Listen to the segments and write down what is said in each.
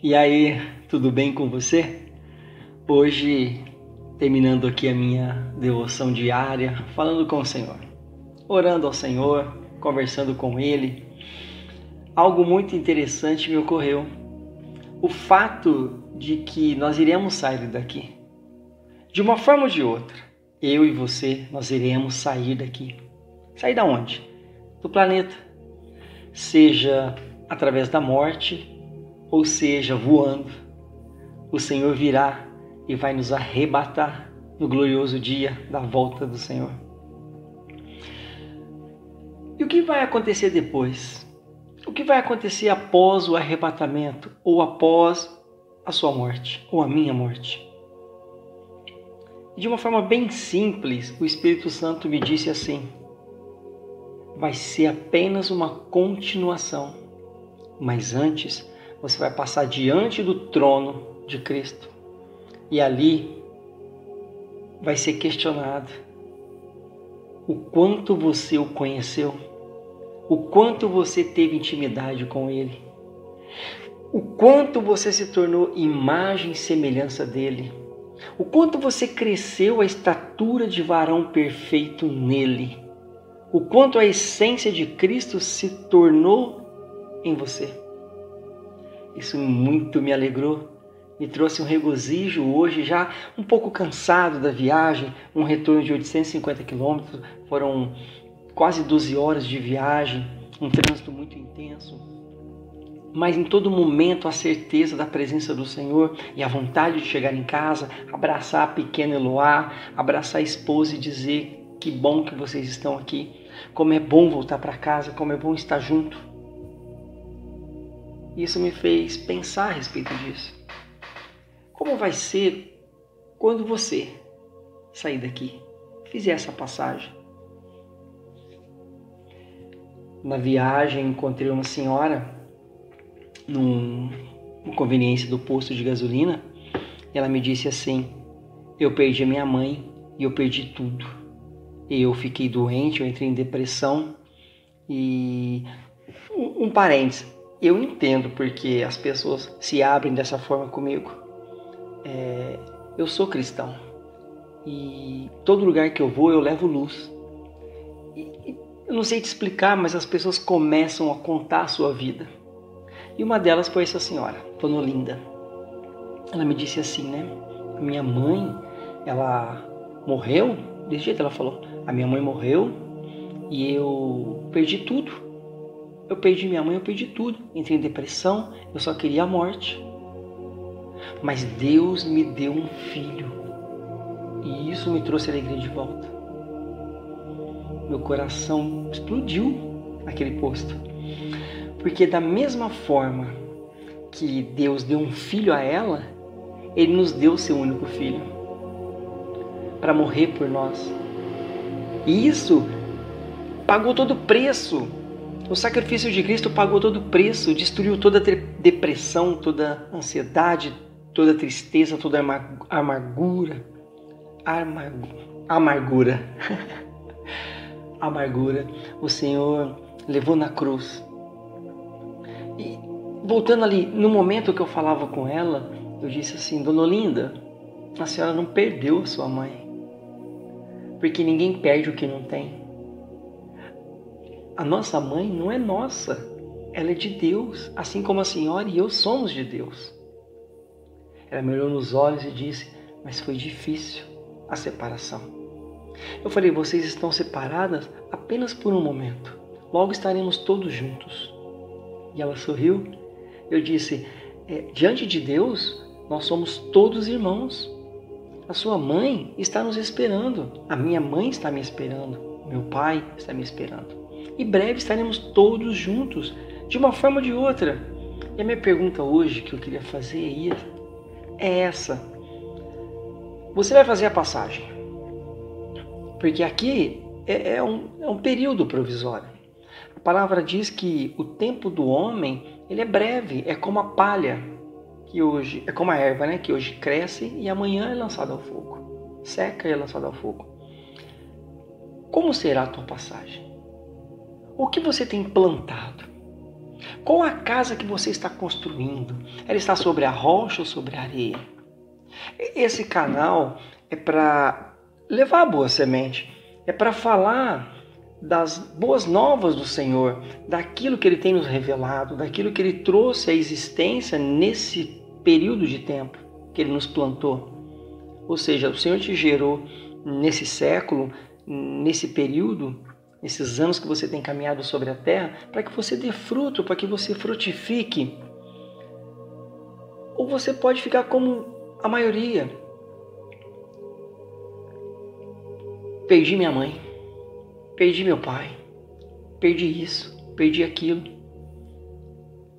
E aí, tudo bem com você? Hoje, terminando aqui a minha devoção diária, falando com o Senhor, orando ao Senhor, conversando com Ele, algo muito interessante me ocorreu. O fato de que nós iremos sair daqui, de uma forma ou de outra, eu e você, nós iremos sair daqui. Sair da onde? Do planeta. Seja através da morte, ou seja, voando, o Senhor virá e vai nos arrebatar no glorioso dia da volta do Senhor. E o que vai acontecer depois? O que vai acontecer após o arrebatamento ou após a sua morte ou a minha morte? De uma forma bem simples, o Espírito Santo me disse assim: vai ser apenas uma continuação, mas antes você vai passar diante do trono de Cristo e ali vai ser questionado o quanto você o conheceu, o quanto você teve intimidade com Ele, o quanto você se tornou imagem e semelhança dEle, o quanto você cresceu à estatura de varão perfeito nele, o quanto a essência de Cristo se tornou em você. Isso muito me alegrou, me trouxe um regozijo hoje, já um pouco cansado da viagem, um retorno de 850 quilômetros, foram quase 12 horas de viagem, um trânsito muito intenso, mas em todo momento a certeza da presença do Senhor e a vontade de chegar em casa, abraçar a pequena Eloá, abraçar a esposa e dizer: que bom que vocês estão aqui, como é bom voltar para casa, como é bom estar junto. Isso me fez pensar a respeito disso. Como vai ser quando você sair daqui, fizer essa passagem? Na viagem encontrei uma senhora numa conveniência do posto de gasolina e ela me disse assim: eu perdi a minha mãe e eu perdi tudo. Eu fiquei doente, eu entrei em depressão e um parênteses. Eu entendo porque as pessoas se abrem dessa forma comigo. Eu sou cristão e todo lugar que eu vou eu levo luz. Eu não sei te explicar, mas as pessoas começam a contar a sua vida. E uma delas foi essa senhora, Dona Olinda. Ela me disse assim, né? Minha mãe, ela morreu, desse jeito ela falou. A minha mãe morreu e eu perdi tudo. Eu perdi minha mãe, eu perdi tudo. Entrei em depressão, eu só queria a morte. Mas Deus me deu um filho. E isso me trouxe alegria de volta. Meu coração explodiu naquele posto. Porque da mesma forma que Deus deu um filho a ela, Ele nos deu o seu único filho para morrer por nós. E isso pagou todo o preço. O sacrifício de Cristo pagou todo o preço, destruiu toda a depressão, toda a ansiedade, toda a tristeza, toda a amargura. Amargura. O Senhor levou na cruz. E voltando ali, no momento que eu falava com ela, eu disse assim: Dona Olinda, a senhora não perdeu a sua mãe. Porque ninguém perde o que não tem. A nossa mãe não é nossa, ela é de Deus, assim como a senhora e eu somos de Deus. Ela me olhou nos olhos e disse: mas foi difícil a separação. Eu falei: vocês estão separadas apenas por um momento, logo estaremos todos juntos. E ela sorriu. Eu disse: diante de Deus, nós somos todos irmãos. A sua mãe está nos esperando, a minha mãe está me esperando, meu pai está me esperando. E breve estaremos todos juntos, de uma forma ou de outra. E a minha pergunta hoje que eu queria fazer é essa. Você vai fazer a passagem, porque aqui é um período provisório. A palavra diz que o tempo do homem ele é breve, é como a palha, que hoje é como a erva, né? Que hoje cresce e amanhã é lançada ao fogo. Seca e é lançada ao fogo. Como será a tua passagem? O que você tem plantado? Qual a casa que você está construindo? Ela está sobre a rocha ou sobre a areia? Esse canal é para levar a boa semente, é para falar das boas novas do Senhor, daquilo que Ele tem nos revelado, daquilo que Ele trouxe à existência nesse período de tempo que Ele nos plantou. Ou seja, o Senhor te gerou nesse século, nesse período, nesses anos que você tem caminhado sobre a terra, para que você dê fruto, para que você frutifique. Ou você pode ficar como a maioria. Perdi minha mãe, perdi meu pai, perdi isso, perdi aquilo.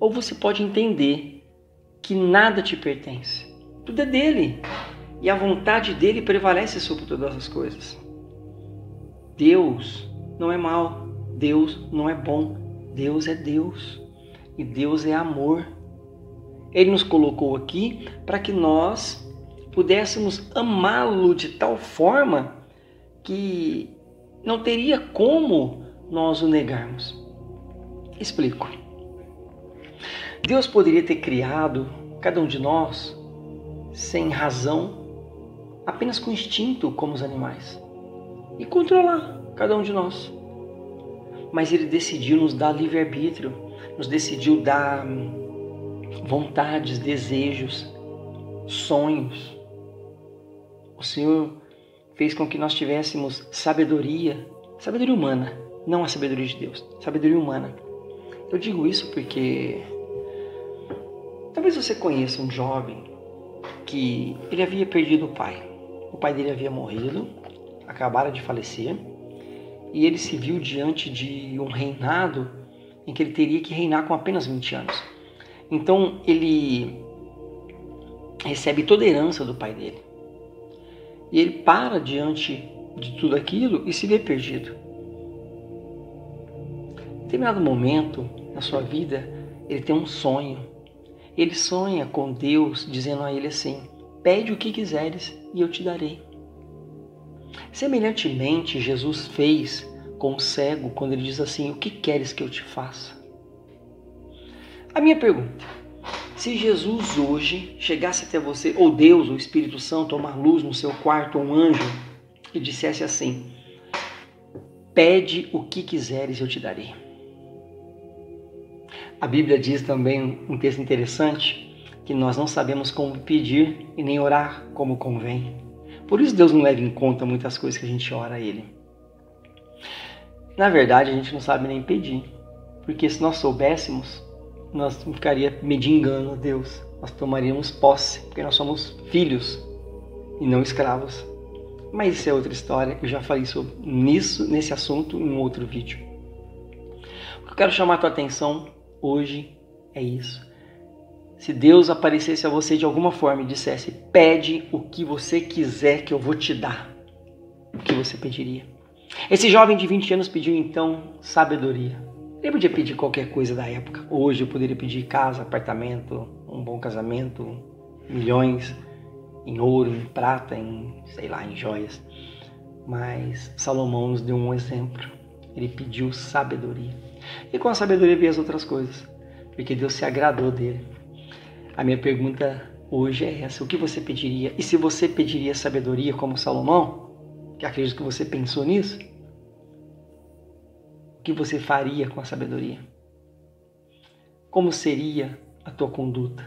Ou você pode entender que nada te pertence, tudo é dele. E a vontade dele prevalece sobre todas as coisas. Deus não é mau, Deus não é bom, Deus é Deus. E Deus é amor. Ele nos colocou aqui para que nós pudéssemos amá-lo de tal forma que não teria como nós o negarmos. Explico. Deus poderia ter criado cada um de nós sem razão, apenas com instinto, como os animais, e controlar cada um de nós. Mas Ele decidiu nos dar livre-arbítrio, nos decidiu dar vontades, desejos, sonhos. O Senhor fez com que nós tivéssemos sabedoria humana, não a sabedoria de Deus, sabedoria humana. Eu digo isso porque talvez você conheça um jovem que ele havia perdido o pai. O pai dele havia morrido, acabara de falecer, e ele se viu diante de um reinado em que ele teria que reinar com apenas 20 anos. Então ele recebe toda a herança do pai dele. E ele para diante de tudo aquilo e se vê perdido. Em determinado momento na sua vida, ele tem um sonho. Ele sonha com Deus, dizendo a ele assim: pede o que quiseres e eu te darei. Semelhantemente, Jesus fez com o cego quando ele diz assim: o que queres que eu te faça? A minha pergunta: se Jesus hoje chegasse até você, ou Deus, o Espírito Santo, ou uma luz no seu quarto, ou um anjo, e dissesse assim: pede o que quiseres e eu te darei. A Bíblia diz também um texto interessante, que nós não sabemos como pedir e nem orar como convém. Por isso Deus não leva em conta muitas coisas que a gente ora a Ele. Na verdade, a gente não sabe nem pedir, porque se nós soubéssemos, nós não ficaríamos mendigando a Deus. Nós tomaríamos posse, porque nós somos filhos e não escravos. Mas isso é outra história, eu já falei sobre nesse assunto em um outro vídeo. O que eu quero chamar a tua atenção hoje é isso. Se Deus aparecesse a você de alguma forma e dissesse: pede o que você quiser que eu vou te dar, o que você pediria? Esse jovem de 20 anos pediu então sabedoria. Ele podia pedir qualquer coisa da época. Hoje eu poderia pedir casa, apartamento, um bom casamento, milhões em ouro, em prata, em joias. Mas Salomão nos deu um exemplo. Ele pediu sabedoria. E com a sabedoria veio as outras coisas, porque Deus se agradou dele. A minha pergunta hoje é essa: o que você pediria? E se você pediria sabedoria como Salomão, que acredito que você pensou nisso, o que você faria com a sabedoria? Como seria a tua conduta?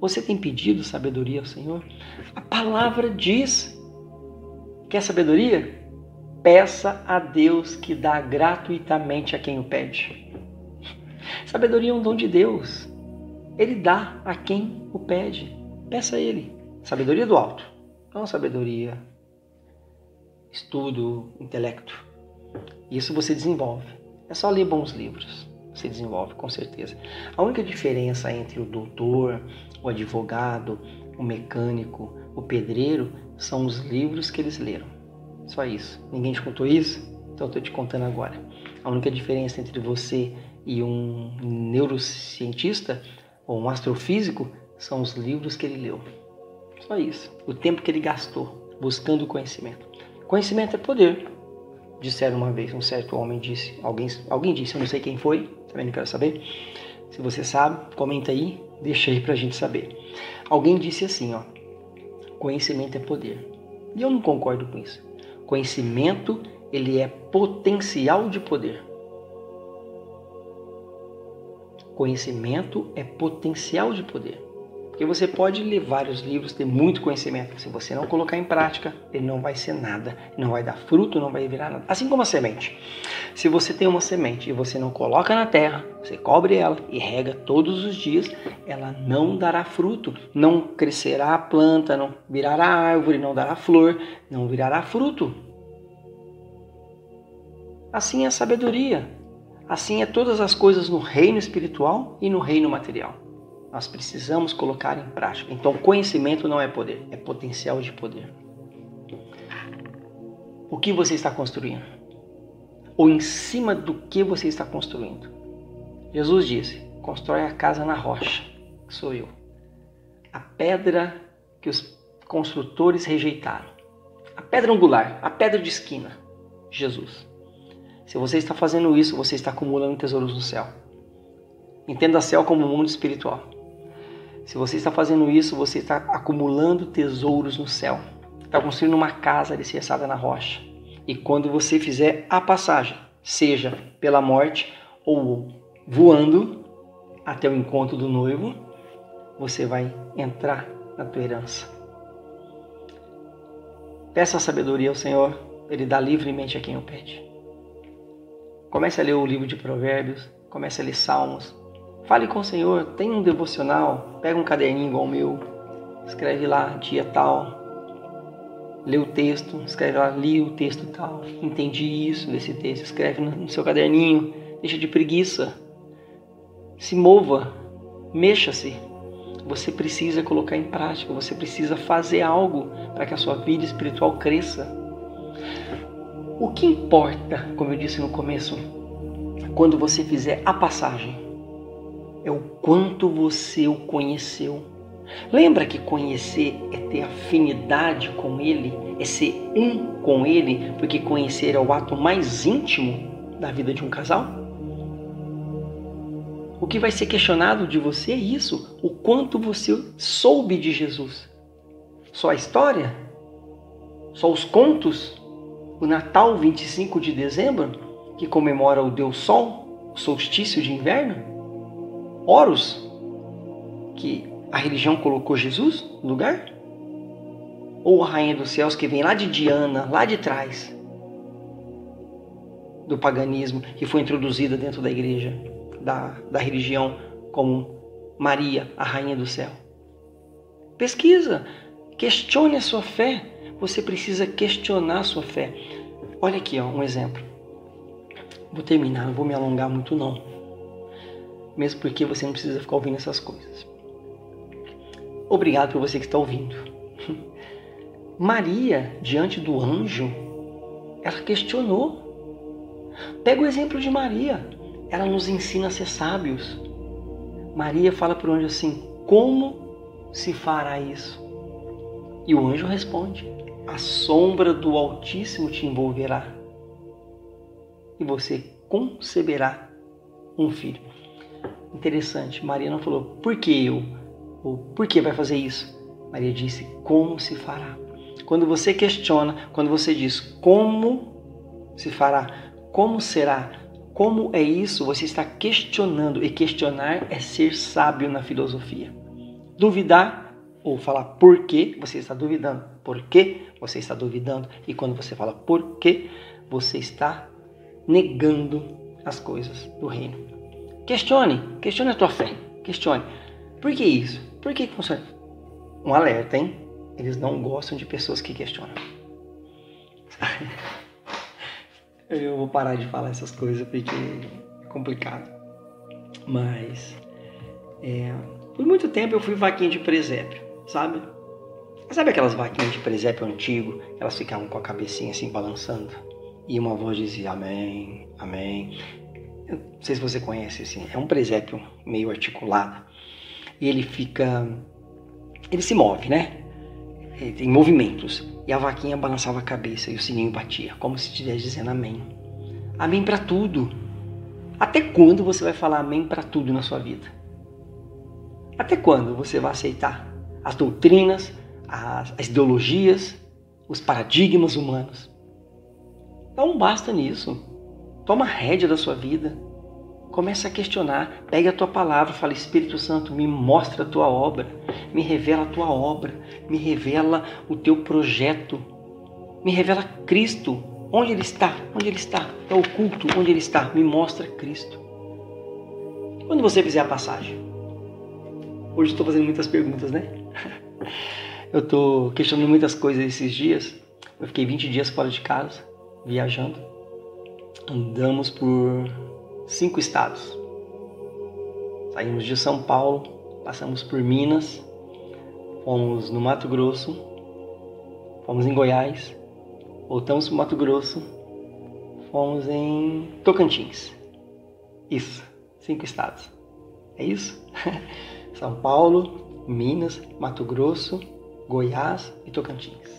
Você tem pedido sabedoria ao Senhor? A palavra diz: quer sabedoria? Peça a Deus, que dá gratuitamente a quem o pede. Sabedoria é um dom de Deus. Ele dá a quem o pede. Peça a Ele. Sabedoria do alto. Não sabedoria, estudo, intelecto. Isso você desenvolve. É só ler bons livros. Você desenvolve, com certeza. A única diferença entre o doutor, o advogado, o mecânico, o pedreiro, são os livros que eles leram. Só isso. Ninguém te contou isso? Então eu estou te contando agora. A única diferença entre você e um neurocientista ou um astrofísico são os livros que ele leu. Só isso. O tempo que ele gastou buscando o conhecimento. Conhecimento é poder. Disseram uma vez, um certo homem disse, alguém disse, eu não sei quem foi, também não quero saber. Se você sabe, comenta aí, deixa aí pra gente saber. Alguém disse assim, ó, conhecimento é poder. E eu não concordo com isso. Conhecimento, ele é potencial de poder. Conhecimento é potencial de poder. Porque você pode ler vários livros, ter muito conhecimento. Se você não colocar em prática, ele não vai ser nada. Não vai dar fruto, não vai virar nada. Assim como a semente. Se você tem uma semente e você não coloca na terra, você cobre ela e rega todos os dias, ela não dará fruto. Não crescerá a planta, não virará árvore, não dará flor, não virará fruto. Assim é a sabedoria. Assim é todas as coisas no reino espiritual e no reino material. Nós precisamos colocar em prática. Então, conhecimento não é poder, é potencial de poder. O que você está construindo? Ou em cima do que você está construindo? Jesus disse, constrói a casa na rocha, que sou eu. A pedra que os construtores rejeitaram. A pedra angular, a pedra de esquina, Jesus. Se você está fazendo isso, você está acumulando tesouros no céu. Entenda o céu como um mundo espiritual. Se você está fazendo isso, você está acumulando tesouros no céu. Está construindo uma casa alicerçada na rocha. E quando você fizer a passagem, seja pela morte ou voando até o encontro do noivo, você vai entrar na tua herança. Peça a sabedoria ao Senhor, Ele dá livremente a quem o pede. Comece a ler o livro de Provérbios, comece a ler Salmos. Fale com o Senhor, tenha um devocional, pega um caderninho igual o meu, escreve lá, dia tal, lê o texto, escreve lá, li o texto tal, entendi isso desse texto, escreve no seu caderninho, deixa de preguiça, se mova, mexa-se. Você precisa colocar em prática, você precisa fazer algo para que a sua vida espiritual cresça. O que importa, como eu disse no começo, quando você fizer a passagem, é o quanto você o conheceu. Lembra que conhecer é ter afinidade com Ele, é ser um com Ele, porque conhecer é o ato mais íntimo da vida de um casal? O que vai ser questionado de você é isso, o quanto você soube de Jesus. Só a história? Só os contos? O Natal 25 de dezembro, que comemora o Deus Sol, o solstício de inverno? Horus, que a religião colocou Jesus no lugar? Ou a Rainha dos Céus, que vem lá de Diana, lá de trás do paganismo, que foi introduzida dentro da igreja, da religião, como Maria, a Rainha do Céu? Pesquisa, questione a sua fé. Você precisa questionar a sua fé. Olha aqui, ó, um exemplo. Vou terminar, não vou me alongar muito não. Mesmo porque você não precisa ficar ouvindo essas coisas. Obrigado por você que está ouvindo. Maria, diante do anjo, ela questionou. Pega o exemplo de Maria. Ela nos ensina a ser sábios. Maria fala para o anjo assim, como se fará isso? E o anjo responde, a sombra do Altíssimo te envolverá. E você conceberá um filho. Interessante, Maria não falou, por que eu? Ou por que vai fazer isso? Maria disse, como se fará? Quando você questiona, quando você diz, como se fará? Como será? Como é isso? Você está questionando, e questionar é ser sábio na filosofia. Duvidar, ou falar por que, você está duvidando. Por que você está duvidando? E quando você fala por que, você está negando as coisas do reino. Questione a tua fé. Questione. Por que isso? Por que funciona? Um alerta, hein? Eles não gostam de pessoas que questionam. Eu vou parar de falar essas coisas porque é complicado. Mas, por muito tempo eu fui vaquinha de presépio, sabe? Sabe aquelas vaquinhas de presépio antigo? Elas ficavam com a cabecinha assim balançando. E uma voz dizia, amém, amém. Eu não sei se você conhece, assim, é um presépio meio articulado. E ele se move, né? em movimentos. E a vaquinha balançava a cabeça e o sininho batia, como se estivesse dizendo amém. Amém para tudo. Até quando você vai falar amém para tudo na sua vida? Até quando você vai aceitar as doutrinas, as ideologias, os paradigmas humanos? Dá um basta nisso. Toma a rédea da sua vida. Começa a questionar. Pega a tua palavra, fala: Espírito Santo, me mostra a tua obra. Me revela a tua obra. Me revela o teu projeto. Me revela Cristo. Onde Ele está? Onde Ele está? É oculto. Onde Ele está? Me mostra Cristo. Quando você fizer a passagem? Hoje estou fazendo muitas perguntas, né? Eu estou questionando muitas coisas esses dias. Eu fiquei 20 dias fora de casa, viajando. Andamos por 5 estados. Saímos de São Paulo, passamos por Minas, fomos no Mato Grosso, fomos em Goiás, voltamos para o Mato Grosso, fomos em Tocantins. Isso, 5 estados. É isso? São Paulo, Minas, Mato Grosso, Goiás e Tocantins.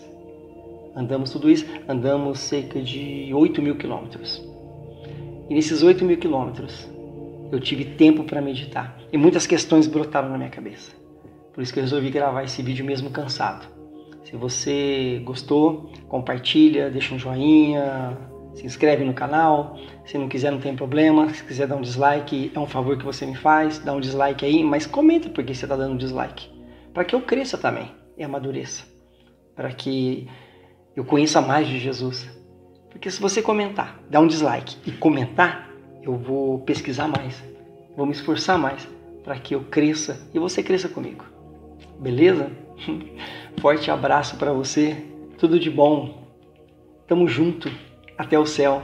Andamos tudo isso, andamos cerca de 8.000 quilômetros. E nesses 8.000 quilômetros, eu tive tempo para meditar. E muitas questões brotaram na minha cabeça. Por isso que eu resolvi gravar esse vídeo mesmo cansado. Se você gostou, compartilha, deixa um joinha, se inscreve no canal. Se não quiser, não tem problema. Se quiser dar um dislike, é um favor que você me faz. Dá um dislike aí, mas comenta por que você está dando dislike. Para que eu cresça também e amadureça. Para que eu conheça mais de Jesus. Porque se você comentar, dar um dislike e comentar, eu vou pesquisar mais, vou me esforçar mais para que eu cresça e você cresça comigo. Beleza? Forte abraço para você, tudo de bom. Tamo junto, até o céu.